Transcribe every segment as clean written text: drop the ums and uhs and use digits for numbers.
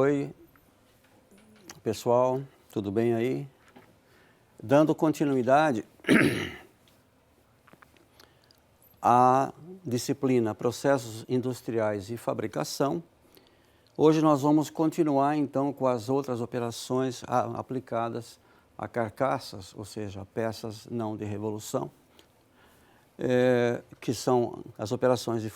Oi, pessoal, tudo bem aí? Dando continuidade à disciplina Processos Industriais e Fabricação, hoje nós vamos continuar então com as outras operações aplicadas a carcaças, ou seja, peças não de revolução, que são as operações de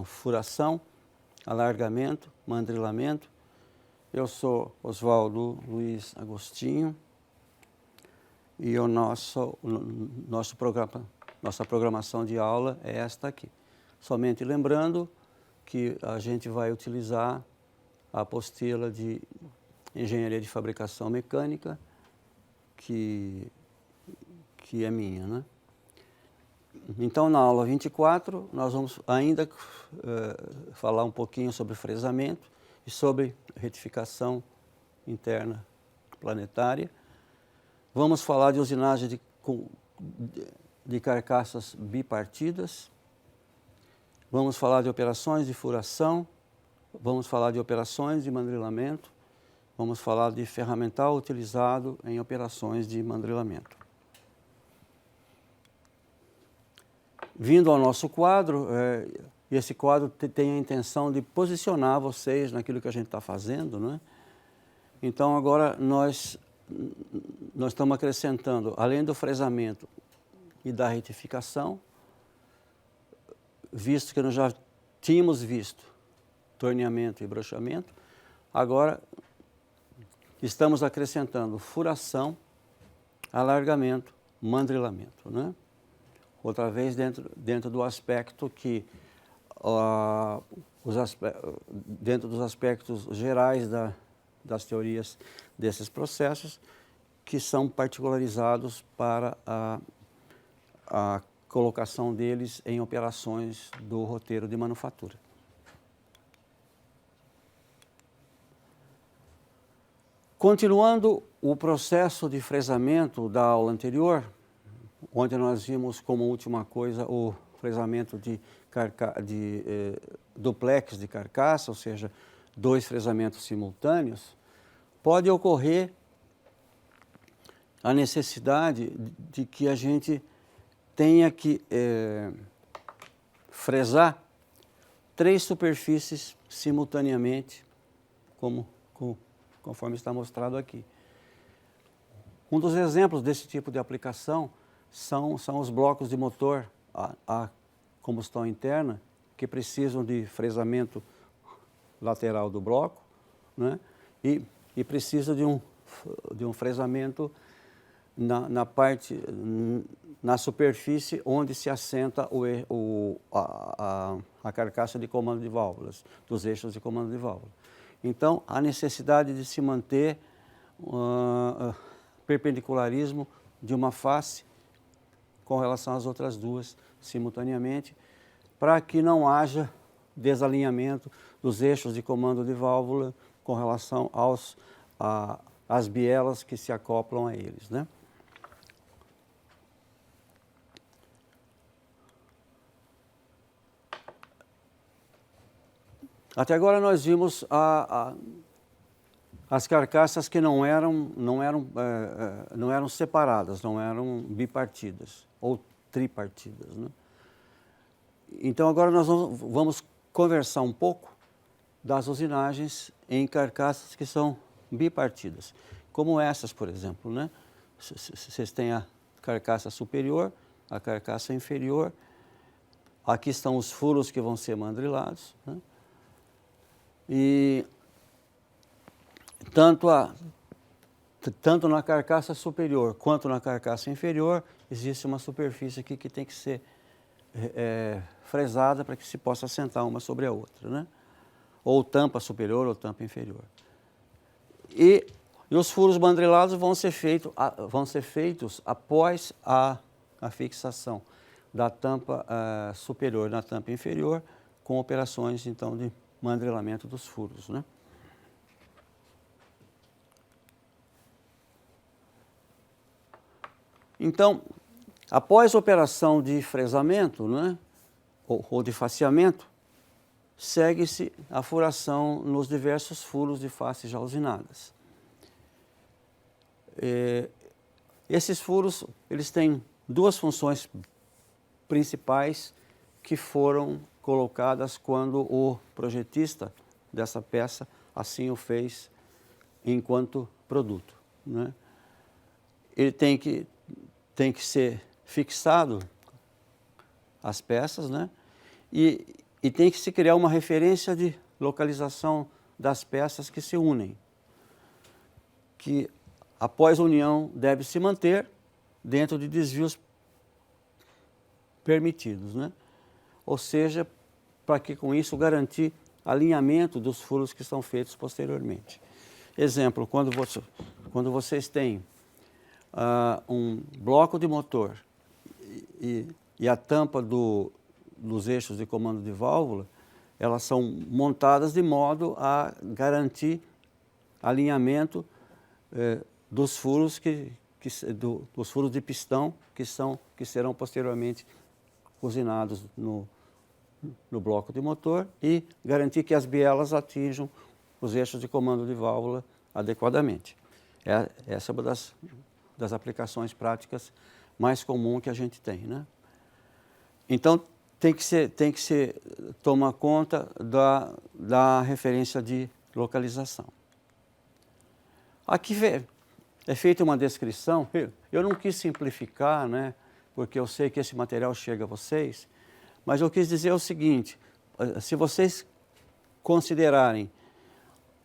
furação, alargamento, mandrilamento. Eu sou Oswaldo Luiz Agostinho e nossa programação de aula é esta aqui. Somente lembrando que a gente vai utilizar a apostila de Engenharia de Fabricação Mecânica, que é minha, né? Então, na aula 24, nós vamos ainda falar um pouquinho sobre fresamento e sobre retificação interna planetária. Vamos falar de usinagem de carcaças bipartidas. Vamos falar de operações de furação. Vamos falar de operações de mandrilamento. Vamos falar de ferramental utilizado em operações de mandrilamento. Vindo ao nosso quadro, esse quadro tem a intenção de posicionar vocês naquilo que a gente está fazendo, né? Então, agora nós estamos acrescentando, além do fresamento e da retificação, visto que nós já tínhamos visto torneamento e brochamento, agora estamos acrescentando furação, alargamento, mandrilamento, né? Outra vez dentro do aspecto que, dentro dos aspectos gerais das teorias desses processos, que são particularizados para a colocação deles em operações do roteiro de manufatura. Continuando o processo de fresamento da aula anterior, onde nós vimos como última coisa o fresamento de duplex de carcaça, ou seja, 2 fresamentos simultâneos, pode ocorrer a necessidade de que a gente tenha que fresar 3 superfícies simultaneamente, conforme está mostrado aqui. Um dos exemplos desse tipo de aplicação são os blocos de motor a combustão interna, que precisam de fresamento lateral do bloco, né? E precisa de um fresamento na superfície onde se assenta a carcaça de comando de válvulas, dos eixos de comando de válvula. Então, a necessidade de se manter perpendicularismo de uma face com relação às outras duas simultaneamente, para que não haja desalinhamento dos eixos de comando de válvula com relação às bielas que se acoplam a eles, né? Até agora nós vimos as carcaças que não eram separadas, não eram bipartidas ou tripartidas, né? Então agora nós vamos conversar um pouco das usinagens em carcaças que são bipartidas, como essas, por exemplo, né? Vocês têm a carcaça superior, a carcaça inferior, aqui estão os furos que vão ser mandrilados, né? E tanto na carcaça superior quanto na carcaça inferior, existe uma superfície aqui que tem que ser fresada para que se possa assentar uma sobre a outra, né? Ou tampa superior ou tampa inferior. E os furos mandrilados vão ser feitos após a fixação da tampa superior na tampa inferior, com operações então de mandrilamento dos furos, né? Então, após a operação de fresamento, né, ou de faceamento, segue-se a furação nos diversos furos de face já usinadas. Esses furos, eles têm duas funções principais que foram colocadas quando o projetista dessa peça assim o fez enquanto produto, né? Ele tem que ser fixado as peças, né? E tem que se criar uma referência de localização das peças que se unem, que após a união deve se manter dentro de desvios permitidos, né? Ou seja, para que com isso garantir alinhamento dos furos que são feitos posteriormente. Exemplo, quando vocês têm um bloco de motor e a tampa dos eixos de comando de válvula, elas são montadas de modo a garantir alinhamento dos furos dos furos de pistão que serão posteriormente usinados no bloco de motor e garantir que as bielas atinjam os eixos de comando de válvula adequadamente. Essa é uma das aplicações práticas mais comuns que a gente tem, né? Então, tem que ser tomar conta da referência de localização. Aqui é feita uma descrição, eu não quis simplificar, né, porque eu sei que esse material chega a vocês, mas eu quis dizer o seguinte: se vocês considerarem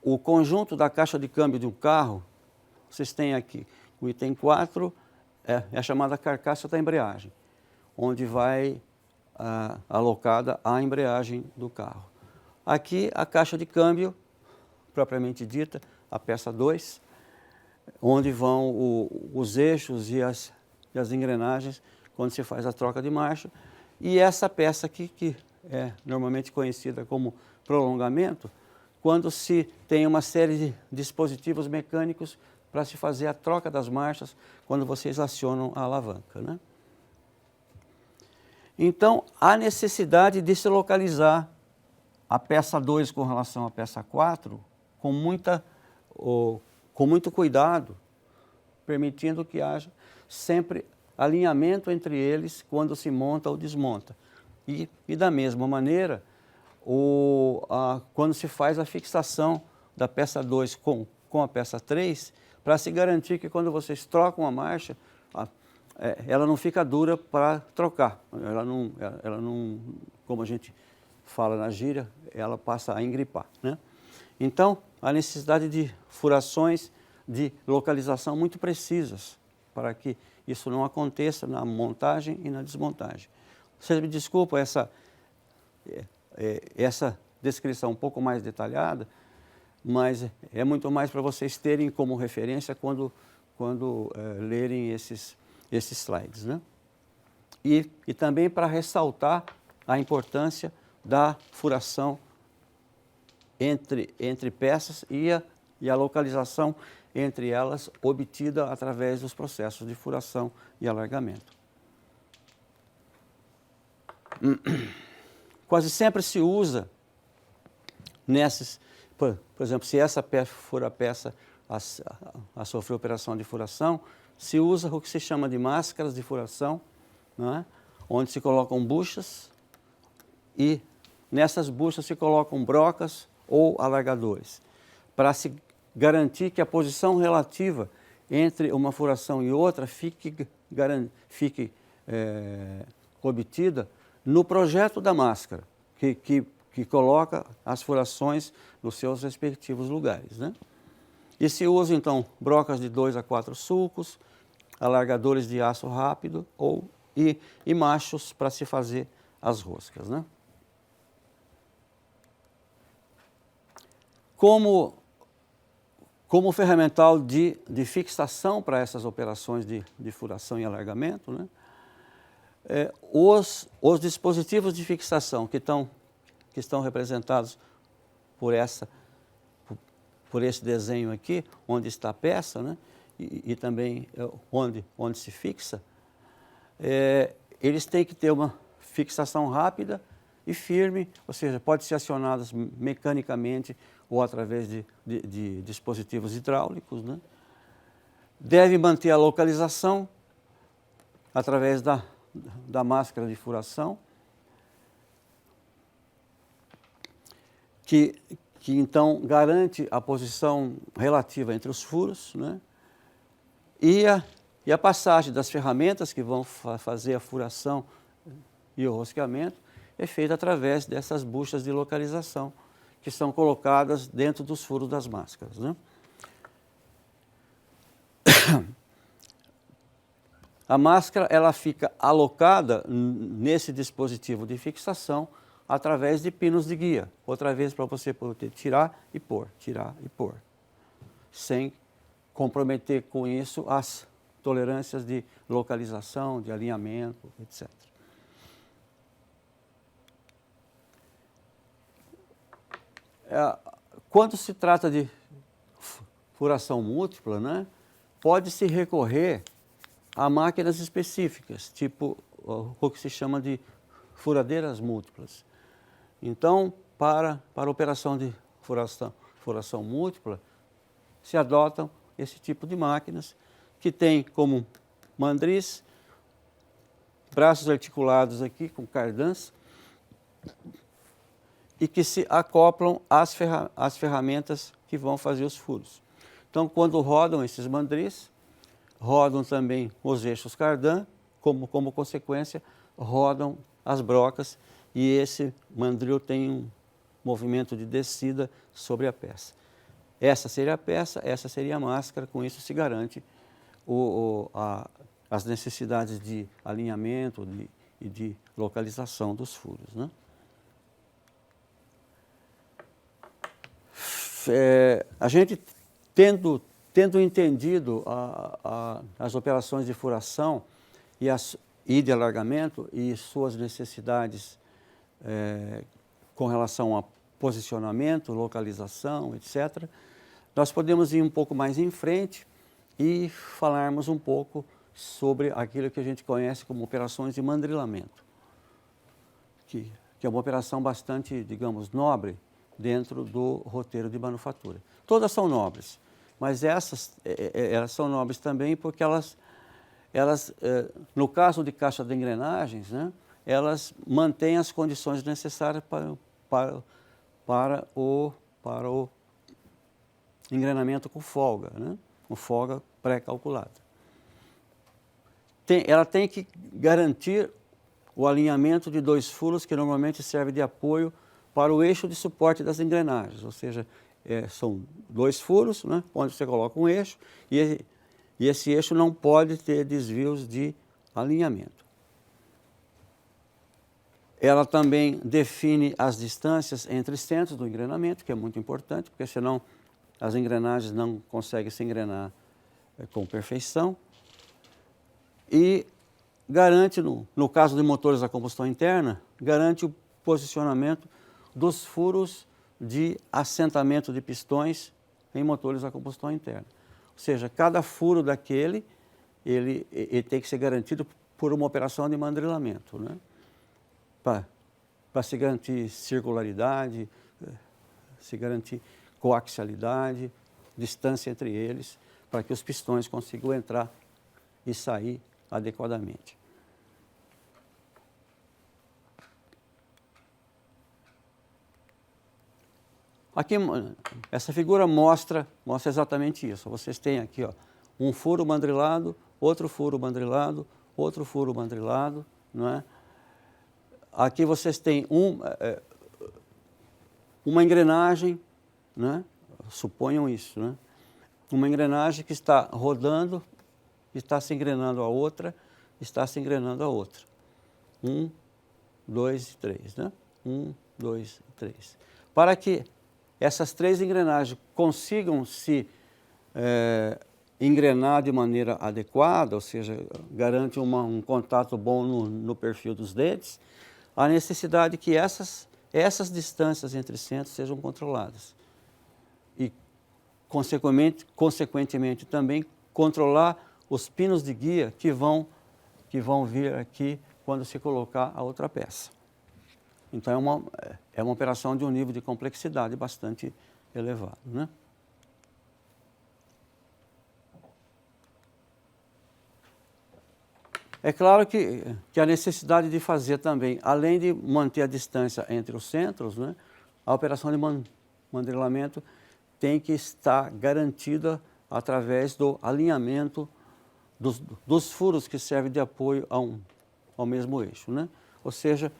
o conjunto da caixa de câmbio de um carro, vocês têm aqui o item 4, é a chamada carcaça da embreagem, onde vai alocada a embreagem do carro. Aqui a caixa de câmbio, propriamente dita, a peça 2, onde vão os eixos e as engrenagens quando se faz a troca de marcha. E essa peça aqui, que é normalmente conhecida como prolongamento, quando se tem uma série de dispositivos mecânicos para se fazer a troca das marchas quando vocês acionam a alavanca, né? Então, há necessidade de se localizar a peça 2 com relação à peça 4 com muito cuidado, permitindo que haja sempre alinhamento entre eles quando se monta ou desmonta. E da mesma maneira, quando se faz a fixação da peça 2 com a peça 3, para se garantir que quando vocês trocam a marcha, ela não fica dura para trocar. Ela não, como a gente fala na gíria, ela passa a engripar, né? Então, há necessidade de furações de localização muito precisas para que isso não aconteça na montagem e na desmontagem. Vocês me desculpam essa descrição um pouco mais detalhada, mas é muito mais para vocês terem como referência quando lerem esses slides, né? E também para ressaltar a importância da furação entre peças e a localização entre elas obtida através dos processos de furação e alargamento. Quase sempre se usa por exemplo, se essa peça for a peça a sofrer operação de furação, se usa o que se chama de máscaras de furação, né? Onde se colocam buchas e nessas buchas se colocam brocas ou alargadores, para se garantir que a posição relativa entre uma furação e outra fique obtida no projeto da máscara, que coloca as furações nos seus respectivos lugares, né? E se usa, então, brocas de 2 a 4 sulcos, alargadores de aço rápido e machos para se fazer as roscas, né? Como ferramental de fixação para essas operações de furação e alargamento, né? Os dispositivos de fixação que estão representados por esse desenho aqui, onde está a peça, né? E também onde se fixa, eles têm que ter uma fixação rápida e firme, ou seja, pode ser acionadas mecanicamente ou através de dispositivos hidráulicos, né? Deve manter a localização através da máscara de furação, que então garante a posição relativa entre os furos, né? E a passagem das ferramentas que vão fazer a furação e o rosqueamento é feita através dessas buchas de localização, que são colocadas dentro dos furos das máscaras, né? A máscara ela fica alocada nesse dispositivo de fixação através de pinos de guia, outra vez para você poder tirar e pôr, sem comprometer com isso as tolerâncias de localização, de alinhamento, etc. Quando se trata de furação múltipla, né, pode-se recorrer a máquinas específicas, tipo o que se chama de furadeiras múltiplas. Então, para a operação de furação múltipla, se adotam esse tipo de máquinas, que tem como mandris, braços articulados aqui com cardãs, e que se acoplam às ferramentas que vão fazer os furos. Então, quando rodam esses mandris, rodam também os eixos cardan, como consequência, rodam as brocas, e esse mandril tem um movimento de descida sobre a peça. Essa seria a peça, essa seria a máscara, com isso se garante as necessidades de alinhamento e de localização dos furos, né? A gente tendo entendido as operações de furação e de alargamento e suas necessidades com relação a posicionamento, localização, etc., nós podemos ir um pouco mais em frente e falarmos um pouco sobre aquilo que a gente conhece como operações de mandrilamento, que é uma operação bastante, digamos, nobre dentro do roteiro de manufatura. Todas são nobres, mas elas são nobres também porque elas no caso de caixa de engrenagens, né, elas mantêm as condições necessárias para o engrenamento com folga, né, com folga pré-calculada. Ela tem que garantir o alinhamento de dois furos que normalmente servem de apoio para o eixo de suporte das engrenagens, ou seja, são dois furos, né, onde você coloca um eixo e esse eixo não pode ter desvios de alinhamento. Ela também define as distâncias entre centros do engrenamento, que é muito importante, porque senão as engrenagens não conseguem se engrenar com perfeição. E garante, no caso de motores a combustão interna, garante o posicionamento dos furos de assentamento de pistões em motores a combustão interna. Ou seja, cada furo daquele, ele tem que ser garantido por uma operação de mandrilamento, né? Para se garantir circularidade, se garantir coaxialidade, distância entre eles, para que os pistões consigam entrar e sair adequadamente. Aqui, essa figura mostra exatamente isso. Vocês têm aqui, ó, um furo mandrilado, outro furo mandrilado, outro furo mandrilado, não é? Aqui vocês têm uma engrenagem, né? Suponham isso, né? Uma engrenagem que está rodando, está se engrenando a outra, está se engrenando a outra. 1, 2 e 3, né? 1, 2 e 3. Para que essas três engrenagens consigam se engrenar de maneira adequada, ou seja, garante um contato bom no perfil dos dentes, há necessidade que essas distâncias entre centros sejam controladas. E, consequentemente, também controlar os pinos de guia que vão vir aqui quando se colocar a outra peça. Então, é uma operação de um nível de complexidade bastante elevado, né? É claro que a necessidade de fazer também, além de manter a distância entre os centros, né, a operação de mandrilamento tem que estar garantida através do alinhamento dos furos que servem de apoio ao mesmo eixo, né? Ou seja,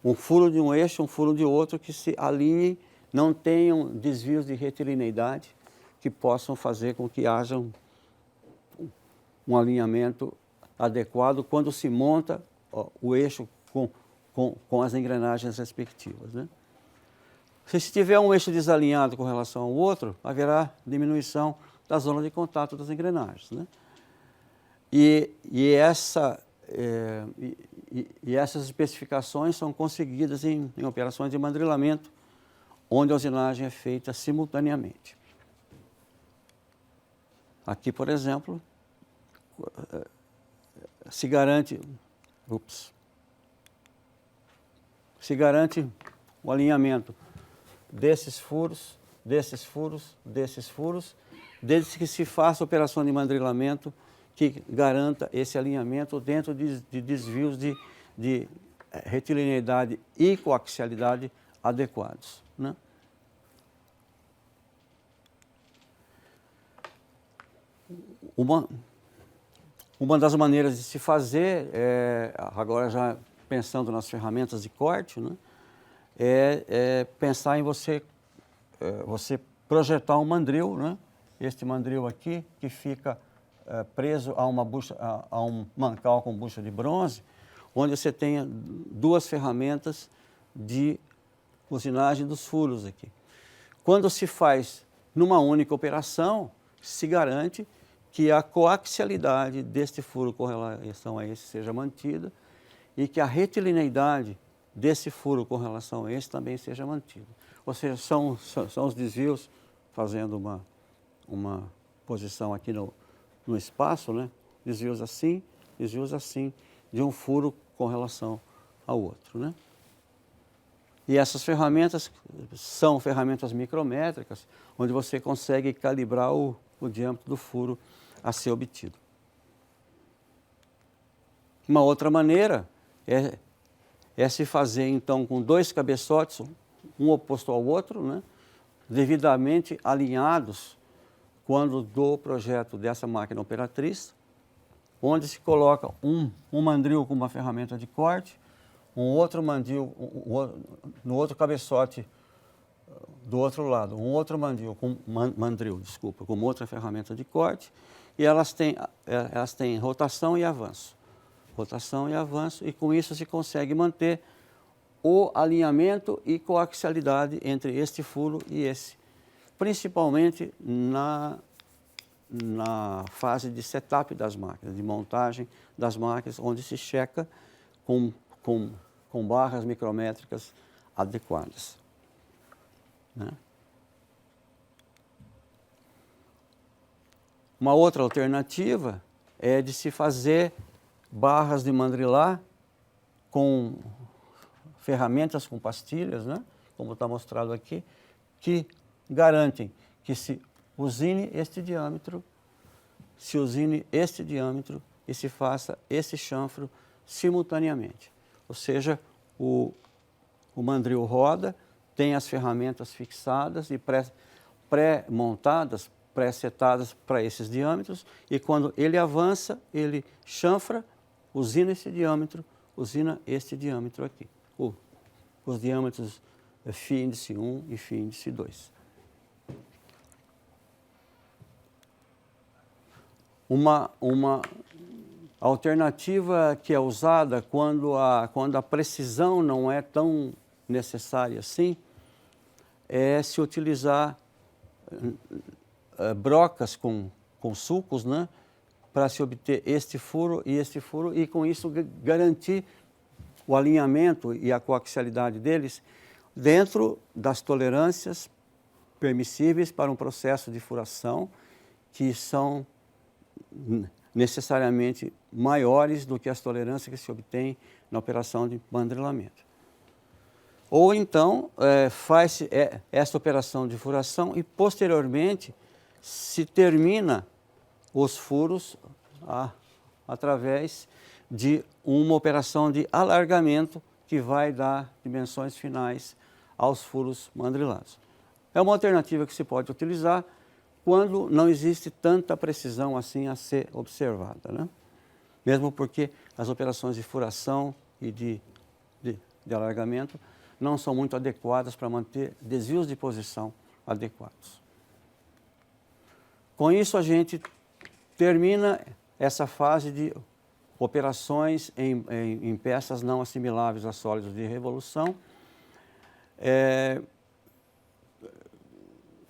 um furo de um eixo, um furo de outro que se alinhem, não tenham desvios de retilineidade que possam fazer com que haja um alinhamento adequado quando se monta o eixo com as engrenagens respectivas, né? Se tiver um eixo desalinhado com relação ao outro, haverá diminuição da zona de contato das engrenagens, né? E essas especificações são conseguidas em operações de mandrilamento, onde a usinagem é feita simultaneamente. Aqui, por exemplo, se garante o alinhamento desses furos, desde que se faça operação de mandrilamento que garanta esse alinhamento dentro de desvios de retilineidade e coaxialidade adequados, né? Uma das maneiras de se fazer, agora já pensando nas ferramentas de corte, né, é pensar em você projetar um mandril, né? Este mandril aqui, que fica preso a um mancal com bucha de bronze, onde você tenha duas ferramentas de usinagem dos furos aqui. Quando se faz numa única operação, se garante que a coaxialidade deste furo com relação a esse seja mantida e que a retilineidade desse furo com relação a esse também seja mantida. Ou seja, são os desvios, fazendo uma posição aqui no espaço, né? Desvios assim, de um furo com relação ao outro, né? E essas ferramentas são ferramentas micrométricas, onde você consegue calibrar o diâmetro do furo a ser obtido. Uma outra maneira é se fazer, então, com dois cabeçotes, um oposto ao outro, né, devidamente alinhados quando do projeto dessa máquina operatriz, onde se coloca um mandril com uma ferramenta de corte, um outro mandril, no outro cabeçote do outro lado, um outro mandril com outra ferramenta de corte, e elas têm rotação e avanço. Rotação e avanço, e com isso se consegue manter o alinhamento e coaxialidade entre este furo e esse, principalmente na fase de setup das máquinas, de montagem das máquinas, onde se checa com barras micrométricas adequadas, né? Uma outra alternativa é de se fazer barras de mandrilar com ferramentas com pastilhas, né, como está mostrado aqui, que garantem que se usine este diâmetro e se faça esse chanfro simultaneamente. Ou seja, o mandril roda, tem as ferramentas fixadas e pré-montadas, pré-setadas para esses diâmetros, e quando ele avança, ele chanfra, usina esse diâmetro, usina este diâmetro aqui. Os diâmetros φ índice 1 e φ índice 2. Uma alternativa que é usada quando a precisão não é tão necessária assim, é se utilizar brocas com sulcos, né, para se obter este furo, e com isso garantir o alinhamento e a coaxialidade deles dentro das tolerâncias permissíveis para um processo de furação, que são necessariamente maiores do que as tolerâncias que se obtêm na operação de mandrilamento. Ou então faz-se essa operação de furação e posteriormente se termina os furos através de uma operação de alargamento que vai dar dimensões finais aos furos mandrilados. É uma alternativa que se pode utilizar quando não existe tanta precisão assim a ser observada, né? Mesmo porque as operações de furação e de alargamento não são muito adequadas para manter desvios de posição adequados. Com isso, a gente termina essa fase de operações em peças não assimiláveis a sólidos de revolução,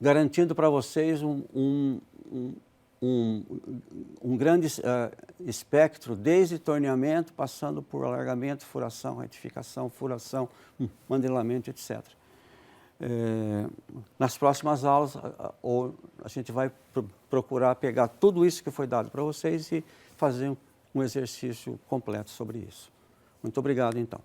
garantindo para vocês um grande espectro, desde torneamento, passando por alargamento, furação, retificação, furação, mandrilamento, etc. Nas próximas aulas, a gente vai procurar pegar tudo isso que foi dado para vocês e fazer um exercício completo sobre isso. Muito obrigado, então.